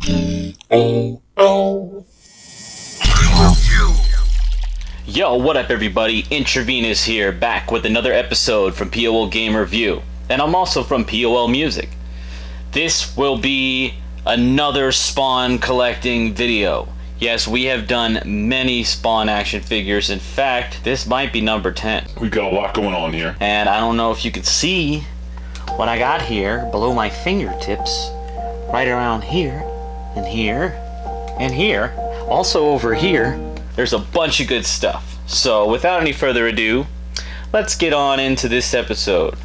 P.O.L. Yo, what up everybody? IntraVenus here, back with another episode from P.O.L Game Review. And I'm also from P.O.L Music. This will be another Spawn collecting video. Yes, we have done many Spawn action figures. In fact, this might be number 10. We've got a lot going on here. And I don't know if you can see what I got here below my fingertips. Right around here, and here, and here. Also over here, there's a bunch of good stuff. So without any further ado, let's get on into this episode.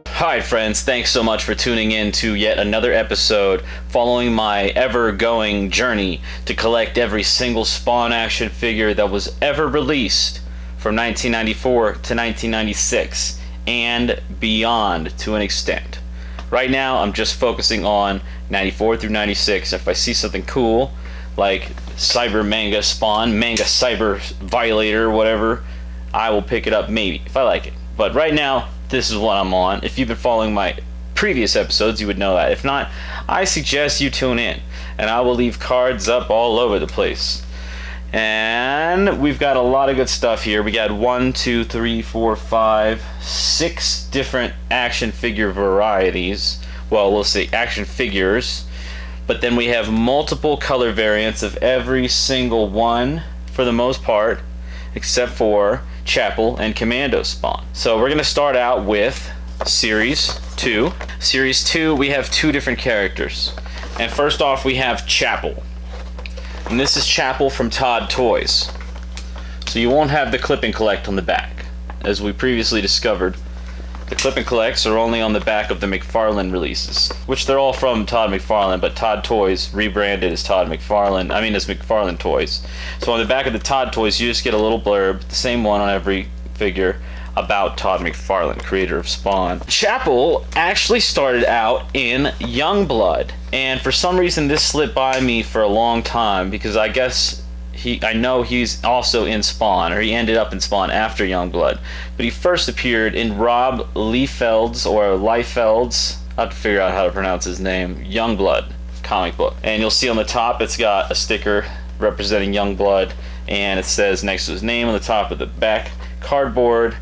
Hi friends, thanks so much for tuning in to yet another episode following my ever-going journey to collect every single Spawn action figure that was ever released from 1994 to 1996 and beyond to an extent. Right now I'm just focusing on 94 through 96. If I see something cool like Cyber Manga Spawn, Manga Cyber Violator, whatever, I will pick it up maybe if I like it. But right now, this is what I'm on. If you've been following my previous episodes, you would know that. If not, I suggest you tune in, and I will leave cards up all over the place. And we've got a lot of good stuff here. We got 6 different action figure varieties. Well, we'll see, action figures. But then we have multiple color variants of every single one, for the most part, except for Chapel and Commando Spawn. So we're gonna start out with Series 2. Series 2, we have two different characters. And first off, we have Chapel. And this is Chapel from Todd Toys. So you won't have the clip and collect on the back. As we previously discovered, the clip and collects are only on the back of the McFarlane releases, which they're all from Todd McFarlane, but Todd Toys rebranded as Todd McFarlane, as McFarlane Toys. So on the back of the Todd Toys, you just get a little blurb, the same one on every figure, about Todd McFarlane, creator of Spawn. Chapel actually started out in Youngblood, and for some reason this slipped by me for a long time, because I guess I know he's also in Spawn, or he ended up in Spawn after Youngblood. But he first appeared in Rob Liefeld's, or Liefeld's, I have to figure out how to pronounce his name, Youngblood comic book. And you'll see on the top it's got a sticker representing Youngblood, and it says next to his name on the top of the back cardboard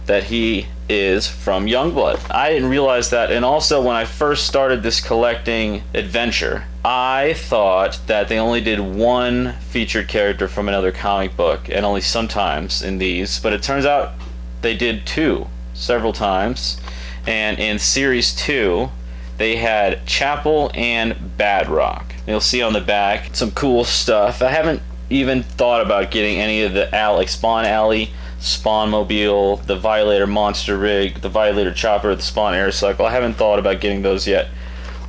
that he is from Youngblood. I didn't realize that, and also when I first started this collecting adventure, I thought that they only did one featured character from another comic book, and only sometimes in these, but it turns out they did two, several times. And in Series 2, they had Chapel and Badrock. You'll see on the back some cool stuff. I haven't even thought about getting any of the Spawn Alley, Spawn Mobile, the Violator Monster Rig, the Violator Chopper, the Spawn Air Cycle. I haven't thought about getting those yet.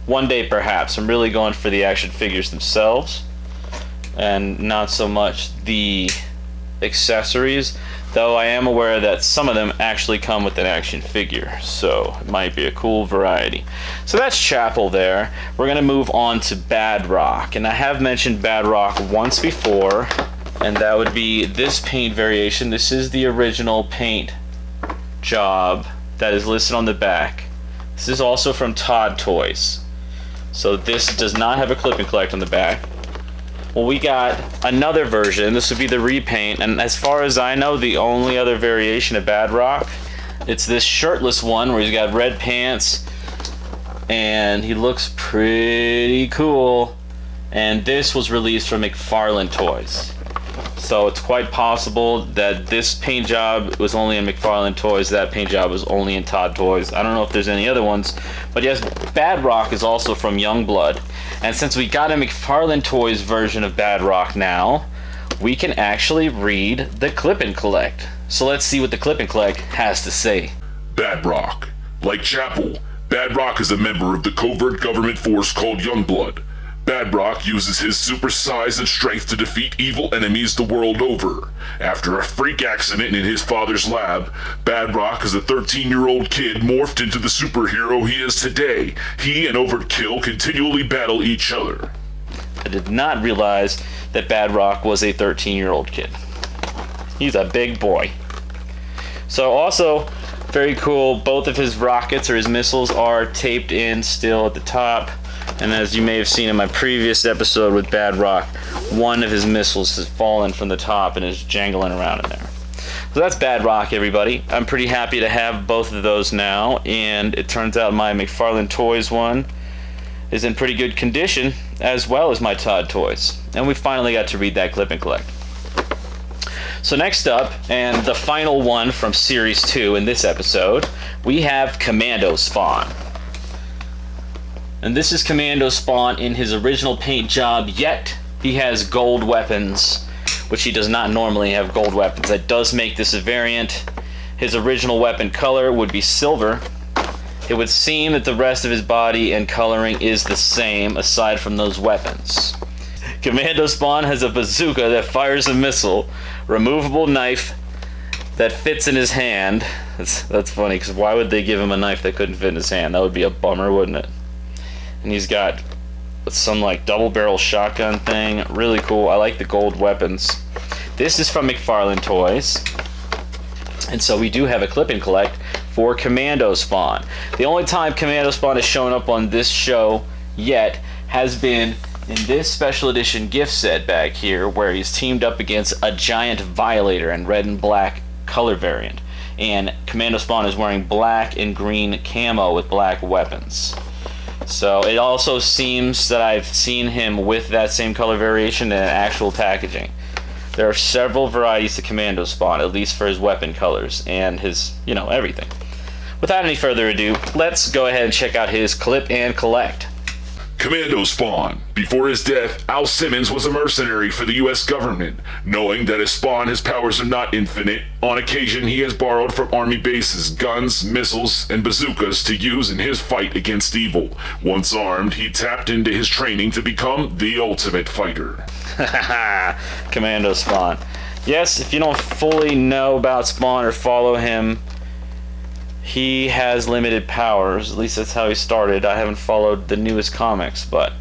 One day perhaps. I'm really going for the action figures themselves and not so much the accessories, though I am aware that some of them actually come with an action figure, so it might be a cool variety. So that's Chapel there. We're going to move on to Badrock, and I have mentioned Badrock once before, and that would be this paint variation. This is the original paint job that is listed on the back. This is also from Todd Toys. So this does not have a clip and collect on the back. Well, we got another version. This would be the repaint, and as far as I know, the only other variation of Badrock, it's this shirtless one where he's got red pants and he looks pretty cool. And this was released from McFarlane Toys. So it's quite possible that this paint job was only in McFarlane Toys, that paint job was only in Todd Toys. I don't know if there's any other ones, but yes, Badrock is also from Youngblood. And since we got a McFarlane Toys version of Badrock now, we can actually read the clip and collect. So let's see what the clip and collect has to say. Badrock. Like Chapel, Badrock is a member of the covert government force called Youngblood. Badrock uses his super size and strength to defeat evil enemies the world over. After a freak accident in his father's lab, Badrock is a 13-year-old kid morphed into the superhero he is today. He and Overkill continually battle each other. I did not realize that Badrock was a 13-year-old kid. He's a big boy. So also, very cool, both of his rockets or his missiles are taped in still at the top. And as you may have seen in my previous episode with Badrock, one of his missiles has fallen from the top and is jangling around in there. So that's Badrock, everybody. I'm pretty happy to have both of those now, and it turns out my McFarlane Toys one is in pretty good condition, as well as my Todd Toys. And we finally got to read that clip and collect. So next up, and the final one from Series 2 in this episode, we have Commando Spawn. And this is Commando Spawn in his original paint job, yet he has gold weapons, which he does not normally have gold weapons. That does make this a variant. His original weapon color would be silver. It would seem that the rest of his body and coloring is the same, aside from those weapons. Commando Spawn has a bazooka that fires a missile, removable knife that fits in his hand. That's funny, because why would they give him a knife that couldn't fit in his hand? That would be a bummer, wouldn't it? And he's got some like double barrel shotgun thing. Really cool. I like the gold weapons. This is from McFarlane Toys. And so we do have a clip and collect for Commando Spawn. The only time Commando Spawn has shown up on this show yet has been in this special edition gift set bag here, where he's teamed up against a giant Violator in red and black color variant. And Commando Spawn is wearing black and green camo with black weapons. So it also seems that I've seen him with that same color variation in actual packaging. There are several varieties to Commando Spawn, at least for his weapon colors and his, everything. Without any further ado, let's go ahead and check out his clip and collect. Commando Spawn. Before his death, Al Simmons was a mercenary for the U.S. government. Knowing that as Spawn his powers are not infinite, on occasion he has borrowed from army bases guns, missiles, and bazookas to use in his fight against evil. Once armed, he tapped into his training to become the ultimate fighter. Commando Spawn. Yes, if you don't fully know about Spawn or follow him, he has limited powers. At least that's how he started. I haven't followed the newest comics, but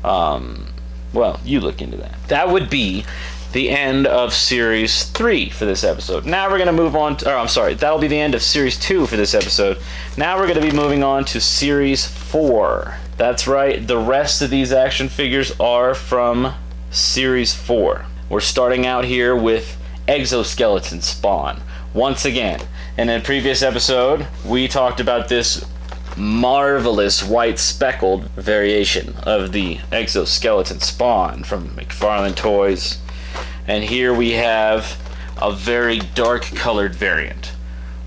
well, you look into that. That would be the end of Series 3 for this episode. Now we're going to move on to, that'll be the end of Series 2 for this episode. Now we're going to be moving on to Series 4. That's right, the rest of these action figures are from Series 4. We're starting out here with Exoskeleton Spawn. Once again, in a previous episode, we talked about this marvelous white speckled variation of the Exoskeleton Spawn from McFarlane Toys. And here we have a very dark colored variant.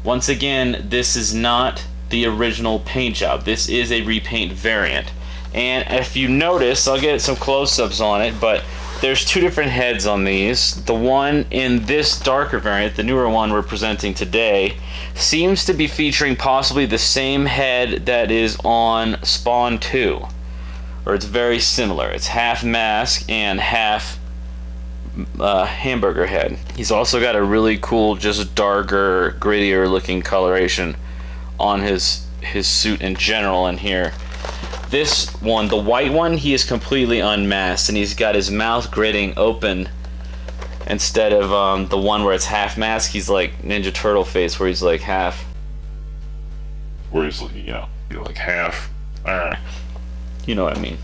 Once again, this is not the original paint job. This is a repaint variant. And if you notice, I'll get some close-ups on it, but there's two different heads on these. The one in this darker variant, the newer one we're presenting today, seems to be featuring possibly the same head that is on Spawn 2. Or it's very similar. It's half mask and half hamburger head. He's also got a really cool, just darker, grittier looking coloration on his suit in general in here. This one, the white one, he is completely unmasked, and he's got his mouth gritting open instead of the one where it's half mask. He's like Ninja Turtle face, where he's like half. Where he's like, like half. You know what I mean.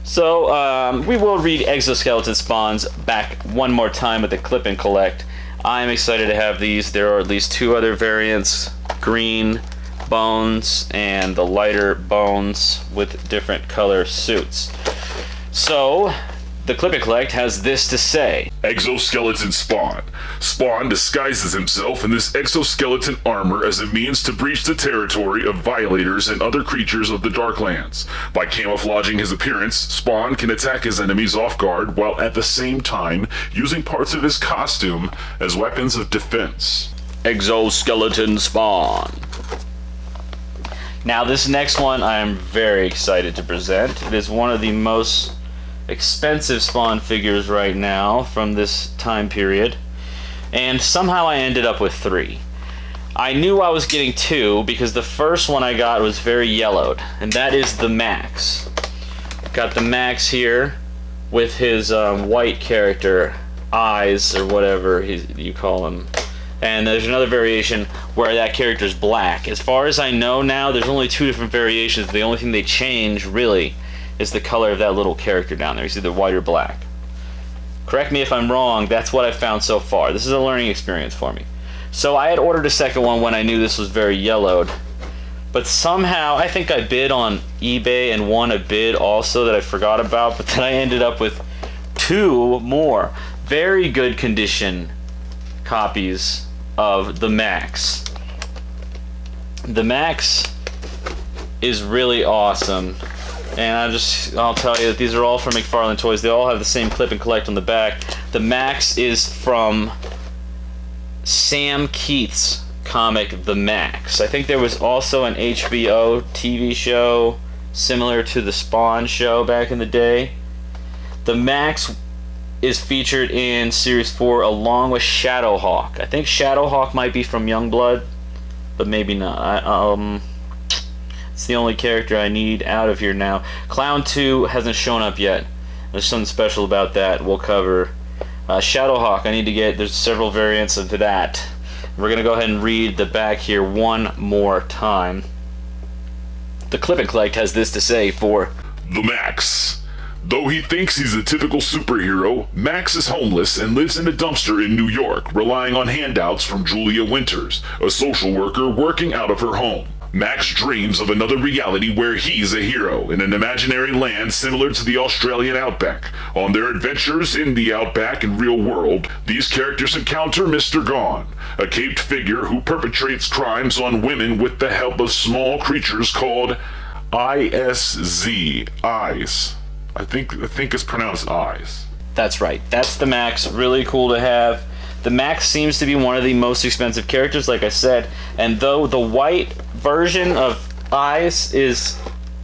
So, we will read Exoskeleton Spawns back one more time with the clip and collect. I'm excited to have these. There are at least two other variants, green bones and the lighter bones with different color suits. So the clip and collect has this to say. Exoskeleton Spawn. Spawn disguises himself in this exoskeleton armor as a means to breach the territory of violators and other creatures of the Darklands. By camouflaging his appearance, Spawn can attack his enemies off guard while at the same time using parts of his costume as weapons of defense. Exoskeleton Spawn. Now this next one I am very excited to present. It is one of the most expensive Spawn figures right now from this time period, and somehow I ended up with 3. I knew I was getting 2 because the first one I got was very yellowed, and that is the Maxx. Got the Maxx here with his white character eyes or whatever you call them. And there's another variation where that character's black. As far as I know now, there's only 2 different variations. The only thing they change, really, is the color of that little character down there. It's either white or black. Correct me if I'm wrong, that's what I've found so far. This is a learning experience for me. So I had ordered a second one when I knew this was very yellowed. But somehow, I think I bid on eBay and won a bid also that I forgot about. But then I ended up with 2 more very good condition copies of the Maxx. The Maxx is really awesome, and I'll tell you that these are all from McFarlane Toys. They all have the same clip and collect on the back. The Maxx is from Sam Keith's comic, The Maxx. I think there was also an HBO TV show similar to the Spawn show back in the day. The Maxx is featured in Series 4 along with Shadowhawk. I think Shadowhawk might be from Youngblood, but maybe not. It's the only character I need out of here now. Clown 2 hasn't shown up yet. There's something special about that we'll cover. Shadowhawk, I need to get, there's several variants of that. We're going to go ahead and read the back here one more time. The Clip and Collect has this to say for The Maxx. Though he thinks he's a typical superhero, Maxx is homeless and lives in a dumpster in New York, relying on handouts from Julia Winters, a social worker working out of her home. Maxx dreams of another reality where he's a hero in an imaginary land similar to the Australian outback. On their adventures in the outback and real world, these characters encounter Mr. Gone, a caped figure who perpetrates crimes on women with the help of small creatures called ISZ, eyes. I think it's pronounced eyes. That's right. That's the Maxx. Really cool to have. The Maxx seems to be one of the most expensive characters, like I said. And though the white version of Eyes is,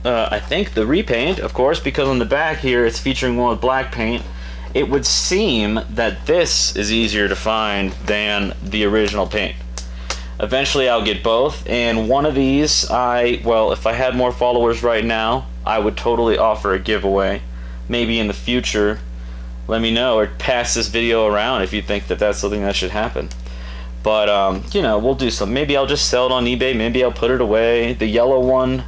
I think, the repaint, of course, because on the back here it's featuring one with black paint, it would seem that this is easier to find than the original paint. Eventually I'll get both, and one of these, if I had more followers right now, I would totally offer a giveaway. Maybe in the future, let me know, or pass this video around if you think that that's something that should happen. But, we'll do something. Maybe I'll just sell it on eBay, maybe I'll put it away. The yellow one,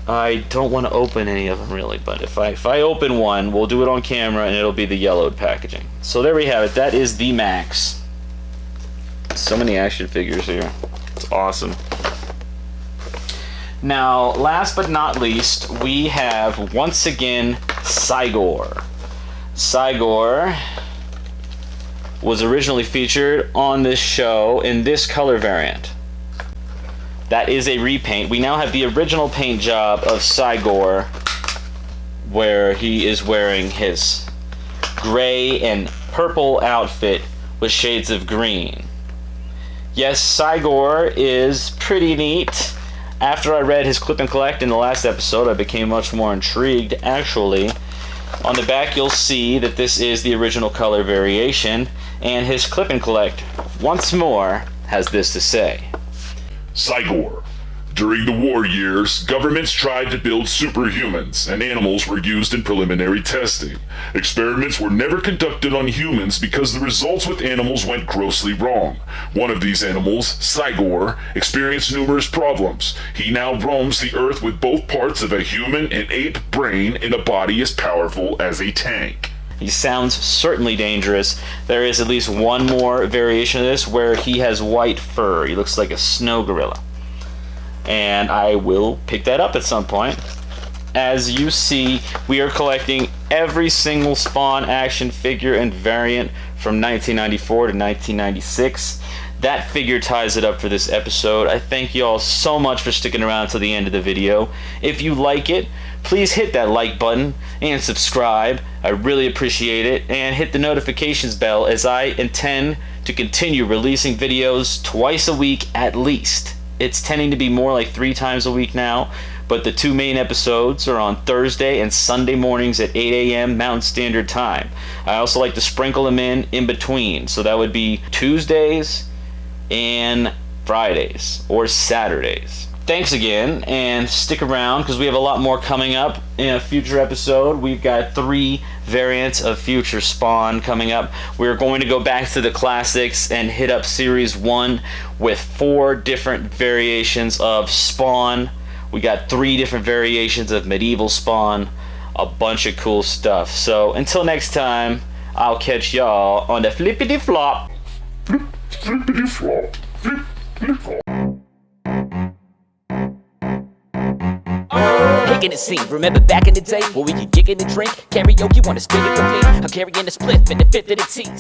I don't want to open any of them really, but if I open one, we'll do it on camera and it'll be the yellowed packaging. So there we have it. That is the Maxx. So many action figures here. It's awesome. Now, last but not least, we have, once again, Saigor. Saigor was originally featured on this show in this color variant. That is a repaint. We now have the original paint job of Saigor, where he is wearing his gray and purple outfit with shades of green. Yes, Saigor is pretty neat. After I read his Clip and Collect in the last episode, I became much more intrigued, actually. On the back, you'll see that this is the original color variation, and his Clip and Collect, once more, has this to say. Cy-Gor. During the war years, governments tried to build superhumans, and animals were used in preliminary testing. Experiments were never conducted on humans because the results with animals went grossly wrong. One of these animals, Cy-Gor, experienced numerous problems. He now roams the earth with both parts of a human and ape brain in a body as powerful as a tank. He sounds certainly dangerous. There is at least one more variation of this where he has white fur. He looks like a snow gorilla. And I will pick that up at some point. As you see, we are collecting every single Spawn action figure and variant from 1994 to 1996. That figure ties it up for this episode. I thank you all so much for sticking around to the end of the video. If you like it, please hit that like button and subscribe. I really appreciate it. And hit the notifications bell, as I intend to continue releasing videos twice a week at least. It's tending to be more like 3 times a week now, but the 2 main episodes are on Thursday and Sunday mornings at 8 a.m. Mountain Standard Time. I also like to sprinkle them in between, so that would be Tuesdays and Fridays, or Saturdays. thanks again, and stick around because we have a lot more coming up in a future episode. We've got 3 variants of future Spawn coming up. We're going to go back to the classics and hit up Series 1 with 4 different variations of Spawn. We got 3 different variations of Medieval Spawn. A bunch of cool stuff. So until next time, I'll catch y'all on the flippity flop. Flippity flop. Flippity flop. Kicking the scene, remember back in the day when we could kick it and drink? Karaoke, wanna spit it for me? I'm carrying a split in the fifth of the teeth.